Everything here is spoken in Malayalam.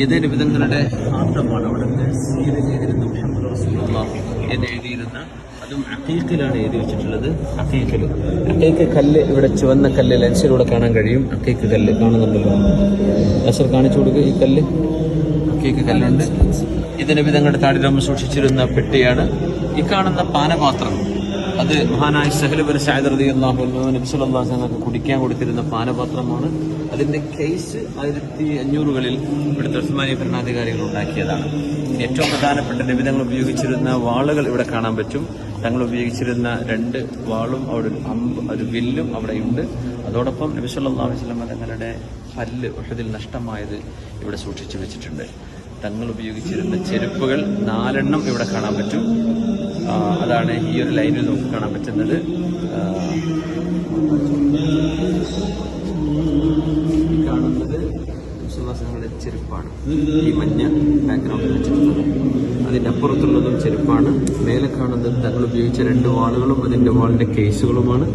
ഇത് നിബിധങ്ങളുടെ ഹാത്തമാണ്. അവിടെ തഹ്സീൽ ചെയ്തിരുന്ന മുഹമ്മദ് റസൂലുള്ളാഹി എന്ന് എഴുതിയിരുന്ന, അതും അഖീഖിലാണ് എഴുതി വെച്ചിട്ടുള്ളത്. അഖീഖ് കല്ല്, ഇവിടെ ചുവന്ന കല്ല് ലെൻസിലൂടെ കാണാൻ കഴിയും. അഖീഖ് കല്ല് കാണുന്നുണ്ടല്ലോ, അസർ കാണിച്ചു കൊടുക്കുക. ഈ കല്ല് അഖീഖ് കല്ലുണ്ട്. ഇത് നിബിധങ്ങളുടെ താടിരമ്മ സൂക്ഷിച്ചിരുന്ന പെട്ടിയാണ്. ഈ കാണുന്ന പാനപാത്രം അത് മഹാനായ സഹൽ ഇബ്നു സഅദ് റളിയല്ലാഹു അൻഹു നബി സല്ലല്ലാഹു അലൈഹി വസല്ലം കുടിക്കാൻ കൊടുത്തിരുന്ന പാനപാത്രമാണ്. അതിന്റെ കേസ് 1500കളിൽ ഇവിടുത്തെ ഉസ്മാനിയ ഭരണാധികാരികൾ ഉണ്ടാക്കിയതാണ്. ഏറ്റവും പ്രധാനപ്പെട്ട നിബിധങ്ങൾ ഉപയോഗിച്ചിരുന്ന വാളുകൾ ഇവിടെ കാണാൻ പറ്റും. തങ്ങൾ ഉപയോഗിച്ചിരുന്ന 2 വാളും അവിടെ ഒരു വില്ലും അവിടെയുണ്ട്. അതോടൊപ്പം നബി സല്ലല്ലാഹു അലൈഹി വസല്ലം തങ്ങളുടെ പല്ല് ഉഹദിൽ നഷ്ടമായത് ഇവിടെ സൂക്ഷിച്ചു വെച്ചിട്ടുണ്ട്. തങ്ങൾ ഉപയോഗിച്ചിരുന്ന ചെരുപ്പുകൾ 4 ഇവിടെ കാണാൻ പറ്റും. അതാണ് ഈ ഒരു ലൈനിൽ നമുക്ക് കാണാൻ പറ്റുന്നത്. ഈ കാണുന്നത് വിശ്വാസങ്ങളുടെ ചെരുപ്പാണ്. ഈ മഞ്ഞ ബാക്ക്ഗ്രൗണ്ടിൽ വെച്ചിട്ടുള്ളത് അതിൻ്റെ അപ്പുറത്തുള്ളതും ചെരുപ്പാണ്. മേലെ കാണുന്നത് തങ്ങൾ ഉപയോഗിച്ച 2 വാളുകളും അതിൻ്റെ വാളിൻ്റെ കേസുകളുമാണ്.